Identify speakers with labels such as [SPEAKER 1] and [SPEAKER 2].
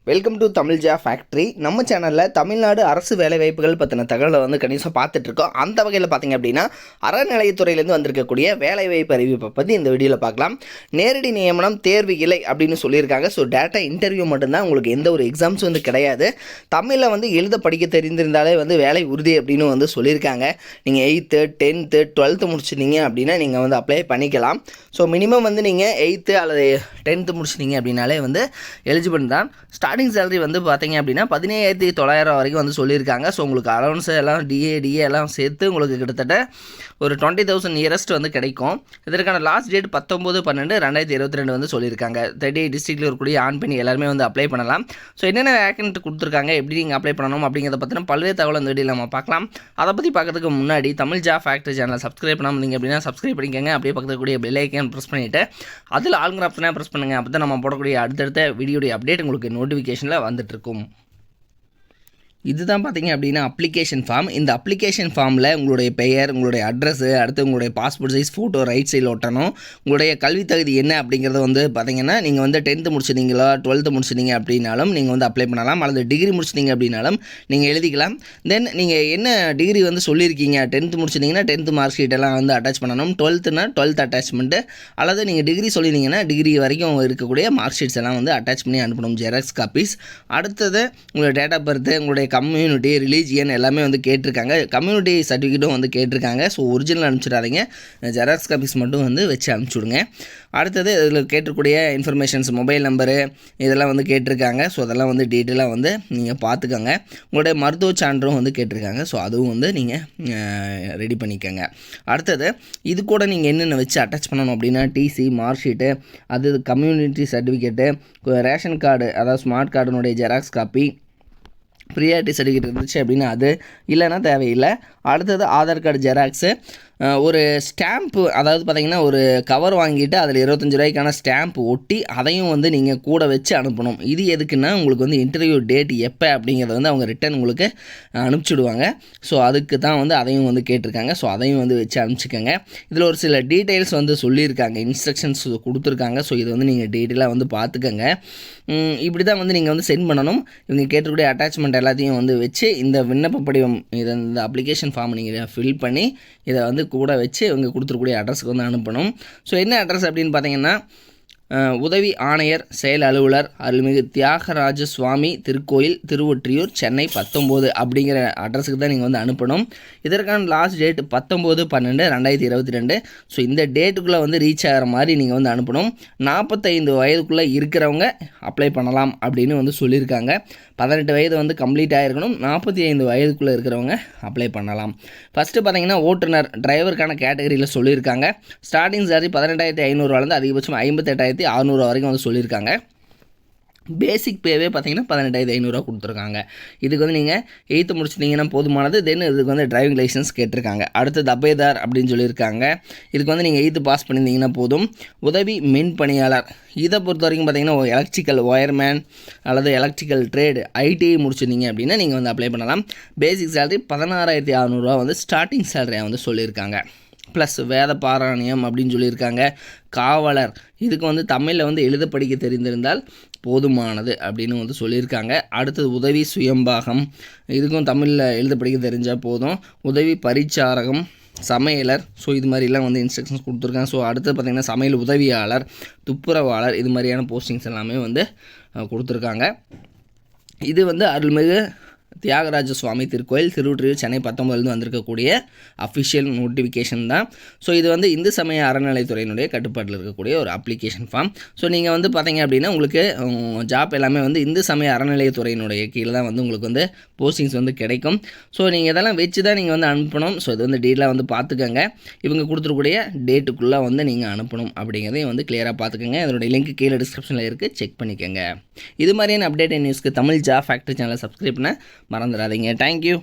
[SPEAKER 1] Welcome to Tamil factory. நம்ம சேனலில் தமிழ்நாடு அரசு வேலைவாய்ப்புகள் பற்றின தகவலை வந்து கணிசமாக பார்த்துட்ருக்கோம். அந்த வகையில் பார்த்திங்க அப்படின்னா அறநிலையத்துறையிலேருந்து வந்திருக்கக்கூடிய வேலைவாய்ப்பு அறிவிப்பை பற்றி இந்த வீடியோவில் பார்க்கலாம். நேரடி நியமனம் தேர்வு இல்லை அப்படின்னு சொல்லியிருக்காங்க. ஸோ டேட்டா இன்டர்வியூ மட்டும்தான், உங்களுக்கு எந்த ஒரு எக்ஸாம்ஸ் வந்து கிடையாது. தமிழில் வந்து எழுத படிக்க தெரிந்திருந்தாலே வந்து வேலை உறுதி அப்படின்னு வந்து சொல்லியிருக்காங்க. நீங்கள் 8th 10th 12th முடிச்சிட்டீங்க அப்படின்னா நீங்கள் வந்து அப்ளை பண்ணிக்கலாம். ஸோ மினிமம் வந்து நீங்கள் 8th அல்லது 10th முடிச்சிட்டீங்க அப்படின்னாலே வந்து எலிஜிபிள் தான். ஸ்டார்டிங் சேலரி வந்து பார்த்தீங்க அப்படின்னா 17,900 வரைக்கும் வந்து சொல்லியிருக்காங்க. ஸோ உங்களுக்கு அலவன்ஸ் எல்லாம் டிஏ எல்லாம் சேர்த்து உங்களுக்கு கிட்டத்தட்ட ஒரு 20,000 நியரஸ்ட் வந்து கிடைக்கும். இதற்கான லாஸ்ட் டேட் 19/12/2022 வந்து சொல்லியிருக்காங்க. 38 டிஸ்ட்ரிக்டில் இருக்கக்கூடிய ஆண் பெண் எல்லாருமே வந்து அப்ளை பண்ணலாம். ஸோ என்னென்ன வேக்கன்ட் கொடுத்துருக்காங்க, எப்படி நீங்கள் அப்ளை பண்ணணும் அப்படிங்கிறத பற்றின பல்வேறு தகவல் இந்த வீடியோவில் நம்ம பார்க்கலாம். அதை பற்றி பார்க்கறதுக்கு முன்னாடி தமிழ் ஃபேக்ட்ரி சேனலை சப்ஸ்கிரைப் பண்ணாமல் இருந்தீங்க அப்படின்னா சப்ஸ்கிரைப் பண்ணிக்கோங்க. அப்படியே பக்கத்தில் கூடிய பெல் ஐக்கான் ப்ரெஸ் பண்ணிவிட்டு அதில் ஆளுங்கிற ஆப்ஷனாக ப்ரெஸ் பண்ணுங்கள். அப்போ தான் நம்ம போடக்கூடிய அடுத்தடுத்த வீடியோடைய அப்டேட் உங்களுக்கு நோட்டிஃபிகேஷனில் வந்துட்டுருக்கும். இதுதான் பார்த்தீங்க அப்படின்னா அப்ளிகேஷன் ஃபார்ம். இந்த அப்ளிகேஷன் ஃபார்மில் உங்களுடைய பெயர், உங்களுடைய அட்ரஸு, அடுத்து உங்களுடைய பாஸ்போர்ட் சைஸ் ஃபோட்டோ ரைட் சைடில் ஒட்டணும். உங்களுடைய கல்வி தகுதி என்ன அப்படிங்கிறத வந்து பார்த்தீங்கன்னா நீங்கள் வந்து 10th முடிச்சிருந்தீங்களா 12th முடிச்சிருந்தீங்க அப்படின்னாலும் நீங்கள் வந்து அப்ளை பண்ணலாம். அல்லது டிகிரி முடிச்சிருந்தீங்க அப்படின்னாலும் நீங்கள் எழுதிக்கலாம். தென் நீங்கள் என்ன டிகிரி வந்து சொல்லியிருக்கீங்க, 10th முடிச்சிருந்தீங்கன்னா 10th மார்க் ஷீட் எல்லாம் வந்து அட்டாச் பண்ணணும். 12th 12th அட்டாச்மெண்ட்டு, அல்லது நீங்கள் டிகிரி சொல்லியிருந்தீங்கன்னா டிகிரி வரைக்கும் இருக்கக்கூடிய மார்க் ஷீட்ஸ் எல்லாம் வந்து அட்டாச் பண்ணி அனுப்பணும், ஜெராக்ஸ் காப்பீஸ். அடுத்தது உங்களுடைய டேட் ஆஃப் பர்த், உங்களுடைய கம்யூனிட்டி, ரிலீஜியன் எல்லாமே வந்து கேட்டிருக்காங்க. கம்யூனிட்டி சர்டிஃபிகேட்டும் வந்து கேட்டிருக்காங்க. ஸோ ஒரிஜினல் அனுப்பிச்சிடாதீங்க, ஜெராக்ஸ் காப்பீஸ் மட்டும் வந்து வச்சு அனுப்பிச்சுடுங்க. அடுத்தது இதில் கேட்டிருக்கூடிய இன்ஃபர்மேஷன்ஸ், மொபைல் நம்பரு இதெல்லாம் வந்து கேட்டிருக்காங்க. ஸோ அதெல்லாம் வந்து டீட்டெயிலாக வந்து நீங்கள் பார்த்துக்கோங்க. உங்களுடைய மருத்துவ சான்றும் வந்து கேட்டிருக்காங்க. ஸோ அதுவும் வந்து நீங்கள் ரெடி பண்ணிக்கோங்க. அடுத்தது இது கூட நீங்கள் என்னென்ன வச்சு அட்டாச் பண்ணணும் அப்படின்னா டிசி, மார்க் ஷீட்டு, அது கம்யூனிட்டி சர்டிஃபிகேட்டு, ரேஷன் கார்டு அதாவது ஸ்மார்ட் கார்டுனுடைய ஜெராக்ஸ் காப்பி, ப்ரியாரிட்டி சர்டிஃபிகேட் இருந்துச்சு அப்படின்னா அது, இல்லைன்னா தேவையில்லை. அடுத்தது ஆதார் கார்டு ஜெராக்ஸு, ஒரு ஸ்டாம்ப்பு, அதாவது பார்த்திங்கன்னா ஒரு கவர் வாங்கிட்டு அதில் 25 ரூபாய்க்கான ஸ்டாம்ப் ஒட்டி அதையும் வந்து நீங்கள் கூட வச்சு அனுப்பணும். இது எதுக்குன்னா உங்களுக்கு வந்து இன்டர்வியூ டேட் எப்போ அப்படிங்கிறத வந்து அவங்க ரிட்டன் உங்களுக்கு அனுப்பிச்சிடுவாங்க. ஸோ அதுக்கு தான் வந்து அதையும் வந்து கேட்டிருக்காங்க. ஸோ அதையும் வந்து வச்சு அனுப்பிச்சிக்கோங்க. இதில் ஒரு சில டீட்டெயில்ஸ் வந்து சொல்லியிருக்காங்க, இன்ஸ்ட்ரக்ஷன்ஸ் கொடுத்துருக்காங்க. ஸோ இது வந்து நீங்கள் டீட்டெயிலாக வந்து பார்த்துக்கோங்க. இப்படி தான் வந்து நீங்கள் வந்து சென்ட் பண்ணணும். இவங்க கேட்டிருக்கூடிய அட்டாச்மெண்ட் எல்லாத்தையும் வந்து வச்சு இந்த விண்ணப்ப படிவம், இதை இந்த அப்ளிகேஷன் ஃபார்ம் நீங்கள் ஃபில் பண்ணி இதை வந்து கூட வச்சு இவங்க கொடுத்துருக்கூடிய அட்ரஸுக்கு வந்து அனுப்பணும். ஸோ என்ன அட்ரஸ் அப்படின்னு பார்த்தீங்கன்னா உதவி ஆணையர் செயல் அலுவலர் அருள்மிகு தியாகராஜ சுவாமி திருக்கோயில், திருவொற்றியூர், சென்னை 19 அப்படிங்கிற அட்ரஸுக்கு தான் நீங்கள் வந்து அனுப்பணும். இதற்கான லாஸ்ட் டேட் 19/12/2022. ஸோ இந்த டேட்டுக்குள்ளே வந்து ரீச் ஆகிற மாதிரி நீங்கள் வந்து அனுப்பணும். 45 வயதுக்குள்ளே இருக்கிறவங்க அப்ளை பண்ணலாம் அப்படின்னு வந்து சொல்லியிருக்காங்க. 18 வயது வந்து கம்ப்ளீட் ஆகிருக்கணும். 45 வயதுக்குள்ளே இருக்கிறவங்க அப்ளை பண்ணலாம். ஃபஸ்ட்டு பார்த்தீங்கன்னா ஓட்டுநர், டிரைவருக்கான கேட்டகரியில் சொல்லியிருக்காங்க. ஸ்டார்டிங் சாலரி 18,500 அதிகபட்சம் 58,600 வரைக்கும் வந்து சொல்லியிருக்காங்க. பேசிக் பேவே பார்த்தீங்கன்னா 18,500 கொடுத்துருக்காங்க. இதுக்கு வந்து நீங்கள் 8th முடிச்சிட்டிங்கன்னா போதுமானது. தென் இதுக்கு வந்து டிரைவிங் லைசன்ஸ் கேட்டிருக்காங்க. அடுத்தது அபேதார் அப்படின்னு சொல்லியிருக்காங்க. இதுக்கு வந்து நீங்கள் 8th பாஸ் பண்ணியிருந்தீங்கன்னா போதும். உதவி மின் பணியாளர், இதை பொறுத்த வரைக்கும் பார்த்தீங்கன்னா எலக்ட்ரிக்கல் ஒயர்மேன் அல்லது எலக்ட்ரிக்கல் ட்ரேடு, ஐடிஐ முடிச்சிருந்தீங்க அப்படின்னா நீங்கள் வந்து அப்ளை பண்ணலாம். பேசிக் சேலரி 16,600 வந்து ஸ்டார்டிங் சேலரியாக வந்து சொல்லியிருக்காங்க. ப்ளஸ் வேத பாராயணம் அப்படின்னு சொல்லியிருக்காங்க. காவலர், இதுக்கு வந்து தமிழில் வந்து எழுத படிக்க தெரிந்திருந்தால் போதுமானது அப்படின்னு வந்து சொல்லியிருக்காங்க. அடுத்தது உதவி சுயம்பாகம், இதுக்கும் தமிழில் எழுத படிக்க தெரிஞ்சால் போதும். உதவி பரிச்சாரகம், சமையலர், ஸோ இது மாதிரிலாம் வந்து இன்ஸ்ட்ரக்ஷன்ஸ் கொடுத்துருக்காங்க. ஸோ அடுத்து பார்த்திங்கன்னா சமையல் உதவியாளர், துப்புரவாளர், இது மாதிரியான போஸ்டிங்ஸ் எல்லாமே வந்து கொடுத்துருக்காங்க. இது வந்து அருள்மிகு தியாகராஜ சுவாமி திருக்கோயில், திருவொற்றியூர், சென்னை 19 வந்திருக்கக்கூடிய அஃபிஷியல் நோட்டிஃபிகேஷன் தான். ஸோ இது வந்து இந்து சமய அறநிலைத்துறையினுடைய கட்டுப்பாட்டில் இருக்கக்கூடிய ஒரு அப்ளிகேஷன் ஃபார்ம். ஸோ நீங்கள் வந்து பார்த்தீங்க அப்படின்னா உங்களுக்கு ஜாப் எல்லாமே வந்து இந்து சமய அறநிலையத்துறையினுடைய கீழே தான் வந்து உங்களுக்கு வந்து போஸ்டிங்ஸ் வந்து கிடைக்கும். ஸோ நீங்கள் இதெல்லாம் வச்சு தான் நீங்கள் வந்து அனுப்பணும். ஸோ இது வந்து டீட்டெயிலாக வந்து பார்த்துக்கோங்க. இவங்க கொடுத்துருக்கூடிய டேட்டுக்குள்ளே வந்து நீங்கள் அனுப்பணும் அப்படிங்கிறதையும் வந்து கிளியராக பார்த்துக்கோங்க. அதனுடைய லிங்க் கீழே டிஸ்கிரிப்ஷனில் இருக்குது, செக் பண்ணிக்கோங்க. இது மாதிரியான அப்டேட் நியூஸ்க்கு தமிழ் ஃபேக்ட்ரி சேனலை சப்ஸ்கிரைப் பண்ண மறந்துடாதீங்க. தேங்க்யூ.